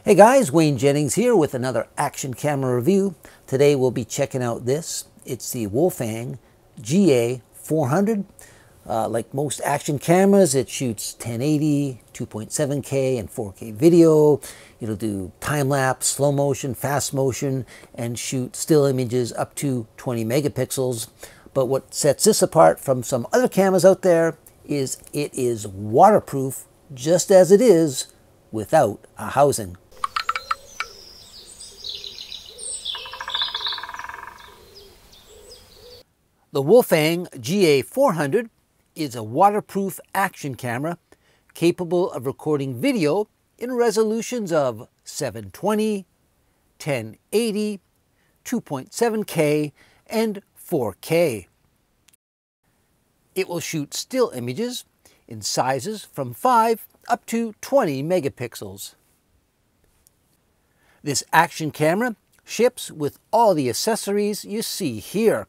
Hey guys, Wayne Jennings here with another action camera review. Today we'll be checking out this. It's the Wolfang GA400. Like most action cameras, it shoots 1080, 2.7K, and 4K video. It'll do time-lapse, slow motion, fast motion, and shoot still images up to 20 megapixels. But what sets this apart from some other cameras out there is it is waterproof, just as it is without a housing. The Wolfang GA400 is a waterproof action camera capable of recording video in resolutions of 720, 1080, 2.7K, and 4K. It will shoot still images in sizes from 5 up to 20 megapixels. This action camera ships with all the accessories you see here.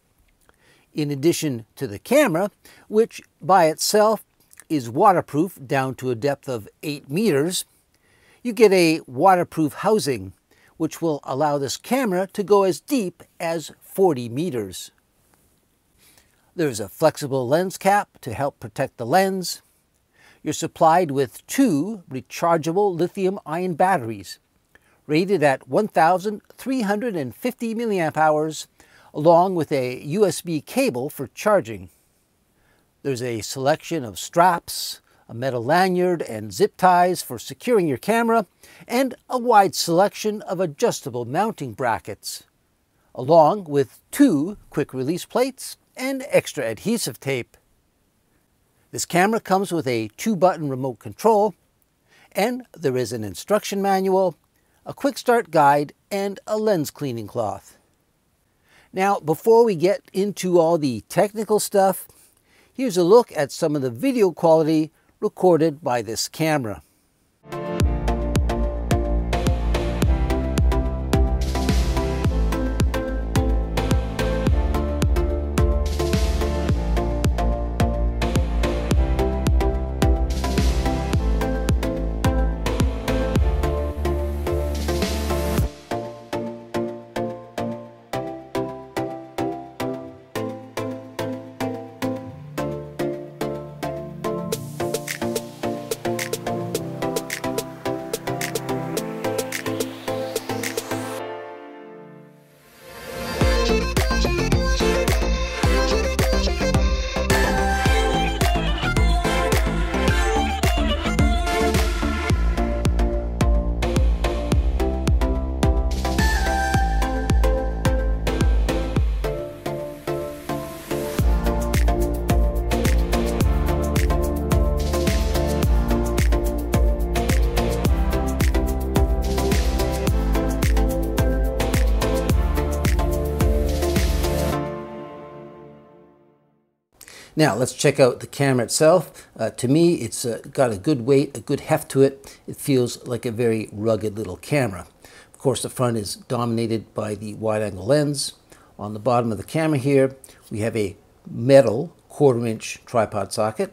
In addition to the camera, which by itself is waterproof down to a depth of 8 meters, you get a waterproof housing, which will allow this camera to go as deep as 40 meters. There's a flexible lens cap to help protect the lens. You're supplied with 2 rechargeable lithium-ion batteries, rated at 1,350 milliamp hours, along with a USB cable for charging. There's a selection of straps, a metal lanyard, and zip ties for securing your camera, and a wide selection of adjustable mounting brackets, along with 2 quick release plates and extra adhesive tape. This camera comes with a 2-button remote control, and there is an instruction manual, a quick start guide, and a lens cleaning cloth. Now, before we get into all the technical stuff, here's a look at some of the video quality recorded by this camera. Now let's check out the camera itself. To me, it's got a good weight, a good heft to it. It feels like a very rugged little camera. Of course, the front is dominated by the wide-angle lens. On the bottom of the camera here, we have a metal 1/4-inch tripod socket.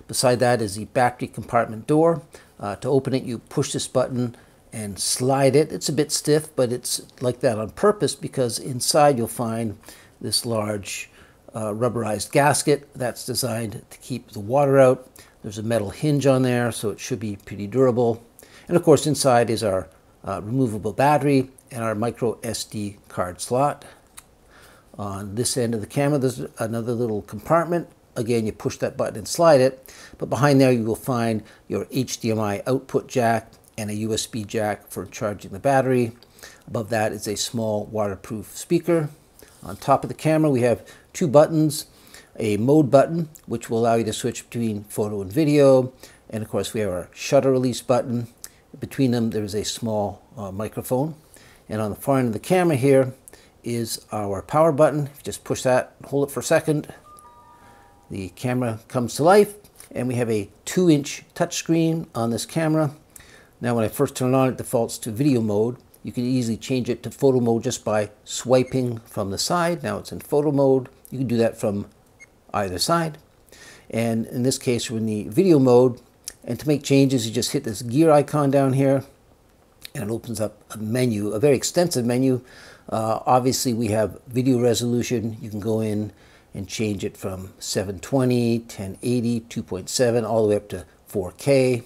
Beside that is the battery compartment door. To open it, you push this button and slide it. It's a bit stiff, but it's like that on purpose because inside you'll find this large rubberized gasket that's designed to keep the water out. There's a metal hinge on there, so it should be pretty durable. And of course, inside is our removable battery and our micro SD card slot. On this end of the camera, there's another little compartment. Again, you push that button and slide it. But behind there, you will find your HDMI output jack and a USB jack for charging the battery. Above that is a small waterproof speaker. On top of the camera, we have 2 buttons, a mode button, which will allow you to switch between photo and video. And of course, we have our shutter release button. Between them, there's a small microphone. And on the far end of the camera here is our power button. If you just push that, hold it for a second, the camera comes to life. And we have a 2-inch touchscreen on this camera. Now, when I first turn it on, it defaults to video mode. You can easily change it to photo mode just by swiping from the side. Now it's in photo mode. You can do that from either side. And in this case, we're in the video mode. And to make changes, you just hit this gear icon down here. and it opens up a menu, a very extensive menu. Obviously, we have video resolution. You can go in and change it from 720, 1080, 2.7, all the way up to 4K.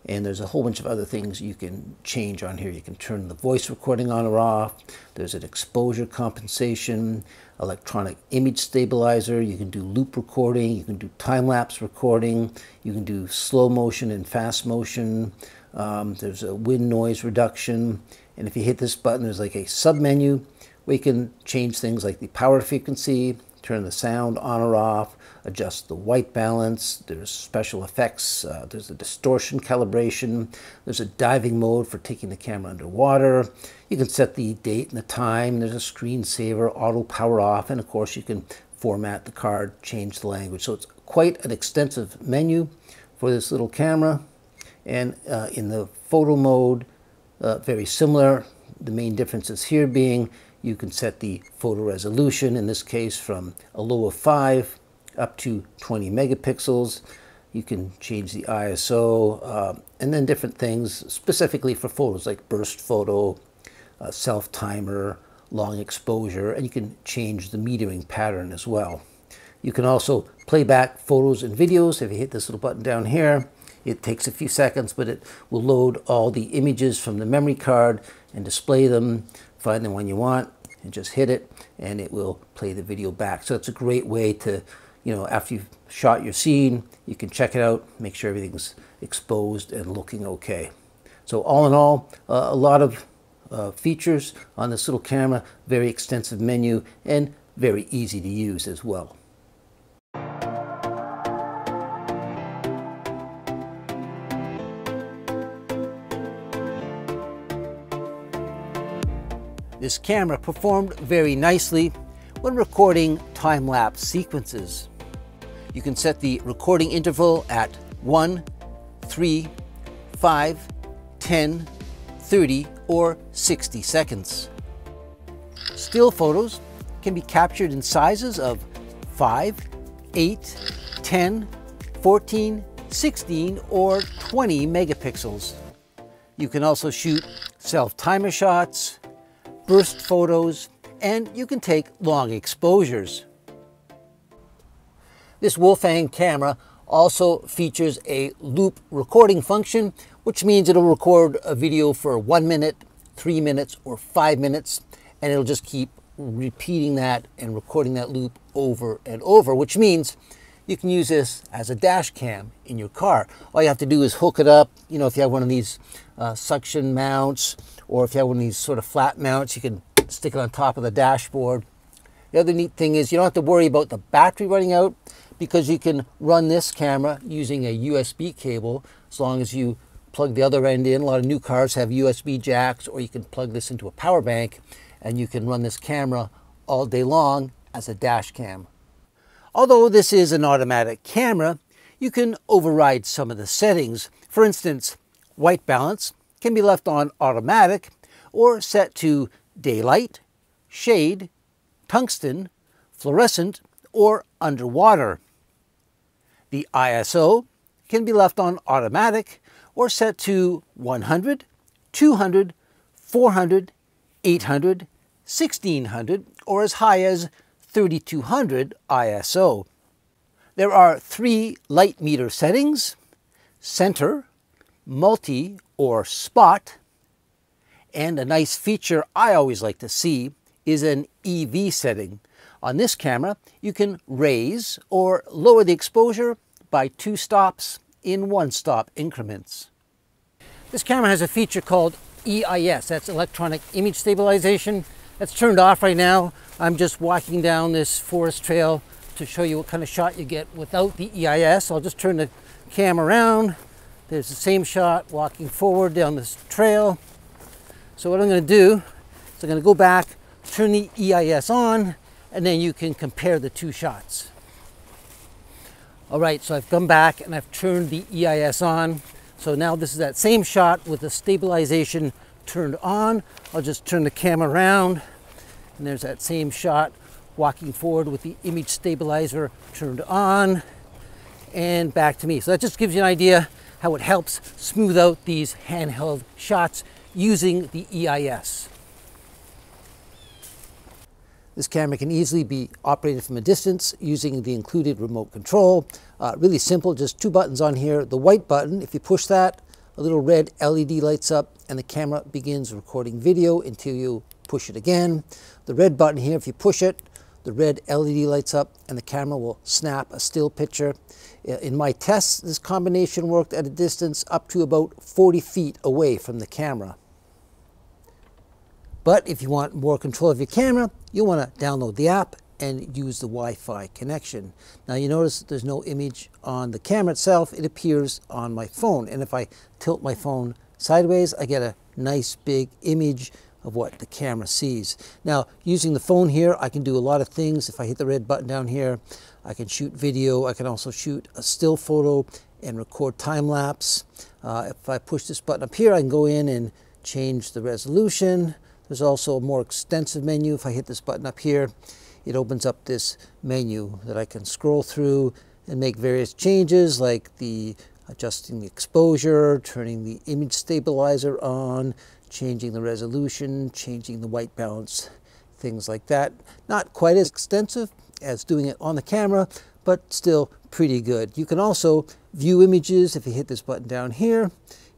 And there's a whole bunch of other things you can change on here. You can turn the voice recording on or off. There's an exposure compensation, electronic image stabilizer. You can do loop recording. You can do time-lapse recording. You can do slow motion and fast motion. There's a wind noise reduction. And if you hit this button, there's like a sub-menu where you can change things like the power frequency, turn the sound on or off, adjust the white balance. There's special effects. There's a distortion calibration. There's a diving mode for taking the camera underwater. You can set the date and the time. There's a screensaver, auto power off, and of course you can format the card, change the language. So it's quite an extensive menu for this little camera. And in the photo mode, very similar. The main differences here being you can set the photo resolution, in this case from a low of 5 up to 20 megapixels. You can change the ISO and then different things specifically for photos like burst photo, self-timer, long exposure, and you can change the metering pattern as well. You can also play back photos and videos. If you hit this little button down here, it takes a few seconds, but it will load all the images from the memory card and display them. Find the one you want and just hit it, and it will play the video back. So it's a great way to, after you've shot your scene, you can check it out, make sure everything's exposed and looking okay. So all in all, a lot of features on this little camera, very extensive menu, and very easy to use as well. This camera performed very nicely when recording time-lapse sequences. You can set the recording interval at 1, 3, 5, 10, 30, or 60 seconds. Still photos can be captured in sizes of 5, 8, 10, 14, 16, or 20 megapixels. You can also shoot self-timer shots, burst photos, and you can take long exposures. This Wolfang camera also features a loop recording function, which means it'll record a video for 1 minute, 3 minutes, or 5 minutes, and it'll just keep repeating that and recording that loop over and over, which means you can use this as a dash cam in your car. All you have to do is hook it up. If you have one of these suction mounts, or if you have one of these sort of flat mounts, you can stick it on top of the dashboard. The other neat thing is you don't have to worry about the battery running out, because you can run this camera using a USB cable as long as you plug the other end in. A lot of new cars have USB jacks, or you can plug this into a power bank, and you can run this camera all day long as a dash cam. Although this is an automatic camera, you can override some of the settings. For instance, white balance can be left on automatic or set to daylight, shade, tungsten, fluorescent, or underwater. The ISO can be left on automatic or set to 100, 200, 400, 800, 1600, or as high as 3200 ISO. There are 3 light meter settings: center, multi, or spot. And a nice feature I always like to see is an EV setting. On this camera, you can raise or lower the exposure by 2 stops in 1-stop increments. This camera has a feature called EIS, that's electronic image stabilization. That's turned off right now. I'm just walking down this forest trail to show you what kind of shot you get without the EIS. I'll just turn the cam around. There's the same shot walking forward down this trail. So what I'm going to do is I'm going to go back, turn the EIS on, and then you can compare the 2 shots. All right, so I've come back and I've turned the EIS on. So now this is that same shot with the stabilization turned on. I'll just turn the camera around, and there's that same shot walking forward with the image stabilizer turned on, and back to me. So that just gives you an idea how it helps smooth out these handheld shots using the EIS. This camera can easily be operated from a distance using the included remote control. Really simple, just two buttons on here. The white button, if you push that, a little red LED lights up and the camera begins recording video until you push it again. The red button here, if you push it, the red LED lights up and the camera will snap a still picture. In my tests, this combination worked at a distance up to about 40 feet away from the camera. But if you want more control of your camera, you'll want to download the app and use the Wi-Fi connection. Now you notice there's no image on the camera itself, it appears on my phone. And if I tilt my phone sideways, I get a nice big image of what the camera sees. Now using the phone here, I can do a lot of things. If I hit the red button down here, I can shoot video, I can also shoot a still photo and record time lapse. If I push this button up here, I can go in and change the resolution. There's also a more extensive menu. If I hit this button up here, it opens up this menu that I can scroll through and make various changes like adjusting the exposure, turning the image stabilizer on, changing the resolution, changing the white balance, things like that. Not quite as extensive as doing it on the camera, but still pretty good. You can also view images. If you hit this button down here,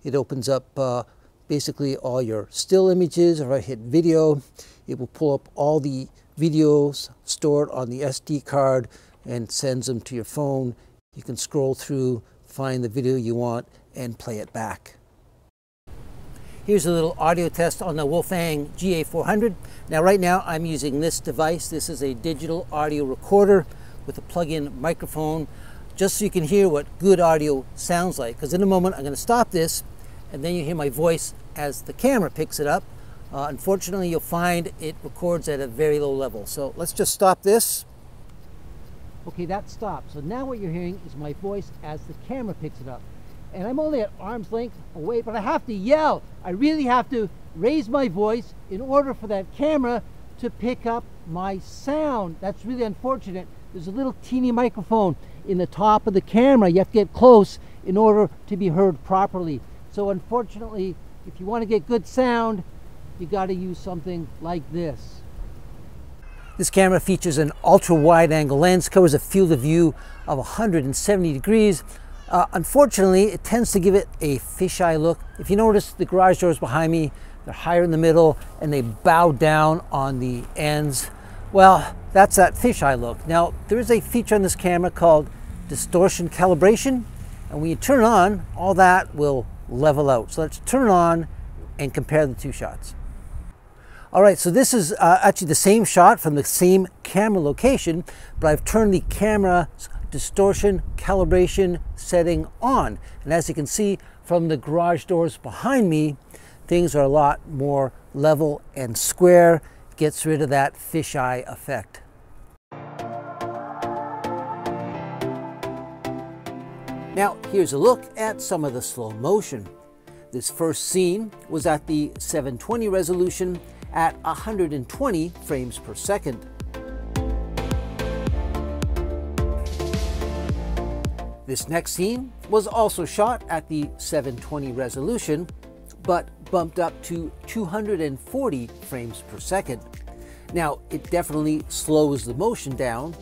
it opens up basically all your still images. If I hit video, it will pull up all the videos stored on the SD card and sends them to your phone. You can scroll through, find the video you want, and play it back. Here's a little audio test on the Wolfang GA400. Now right now I'm using this device. This is a digital audio recorder with a plug-in microphone, just so you can hear what good audio sounds like. Because in a moment I'm going to stop this and then you hear my voice as the camera picks it up. Unfortunately, you'll find it records at a very low level. So let's just stop this. Okay, that stopped. So now what you're hearing is my voice as the camera picks it up. And I'm only at arm's length away, but I have to yell. I really have to raise my voice in order for that camera to pick up my sound. That's really unfortunate. There's a little teeny microphone in the top of the camera. You have to get close in order to be heard properly. So unfortunately, if you want to get good sound, you got to use something like this. This camera features an ultra wide angle lens, covers a field of view of 170 degrees. Unfortunately, it tends to give it a fisheye look. If you notice, the garage doors behind me, they're higher in the middle and they bow down on the ends. Well, that's that fisheye look. Now, there is a feature on this camera called distortion calibration, and when you turn it on, all that will level out. So let's turn it on and compare the two shots. All right, so this is actually the same shot from the same camera location, but I've turned the camera's distortion calibration setting on. And as you can see from the garage doors behind me, things are a lot more level and square. Gets rid of that fisheye effect. Now, here's a look at some of the slow motion. This first scene was at the 720 resolution at 120 frames per second. This next scene was also shot at the 720 resolution, but bumped up to 240 frames per second. Now, it definitely slows the motion down,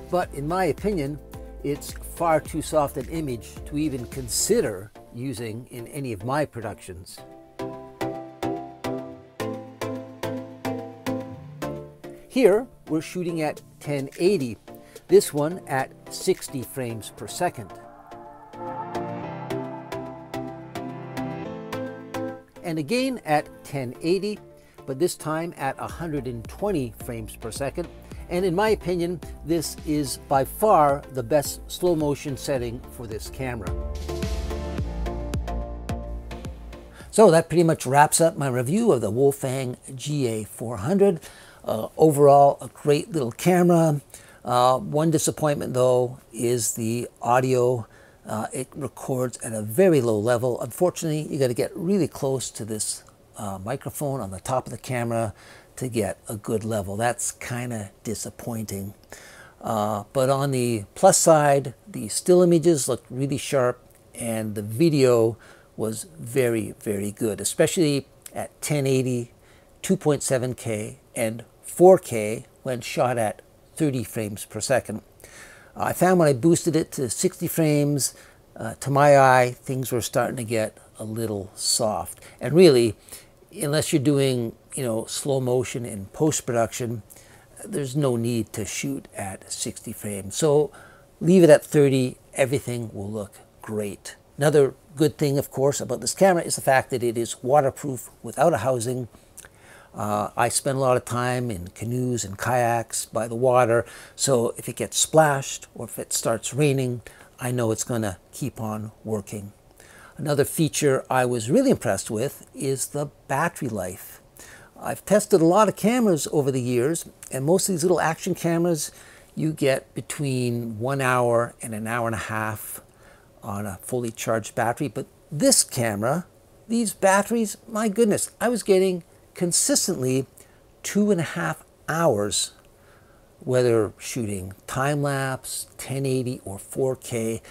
but in my opinion, it's far too soft an image to even consider using in any of my productions. Here, we're shooting at 1080, this one at 60 frames per second. And again at 1080, but this time at 120 frames per second. And in my opinion, this is by far the best slow motion setting for this camera. So that pretty much wraps up my review of the Wolfang GA400. Overall, a great little camera. One disappointment though is the audio. It records at a very low level. Unfortunately, you got to get really close to this microphone on the top of the camera to get a good level. That's kind of disappointing. But on the plus side, the still images looked really sharp and the video was very, very good, especially at 1080, 2.7K, and 4K when shot at 30 frames per second. I found when I boosted it to 60 frames, to my eye, things were starting to get a little soft. And really, unless you're doing, slow motion in post-production, there's no need to shoot at 60 frames. So leave it at 30, everything will look great. Another good thing, of course, about this camera is the fact that it is waterproof without a housing. I spend a lot of time in canoes and kayaks by the water, so if it gets splashed or if it starts raining, I know it's going to keep on working. Another feature I was really impressed with is the battery life. I've tested a lot of cameras over the years, and most of these little action cameras, you get between 1 hour and an hour and a half on a fully charged battery. But this camera, these batteries, my goodness, I was getting consistently 2.5 hours, whether shooting time-lapse, 1080 or 4K.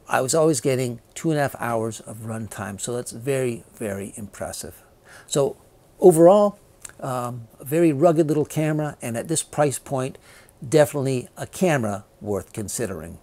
I was always getting 2.5 hours of runtime, so that's very, very impressive. So overall, a very rugged little camera, and at this price point, definitely a camera worth considering.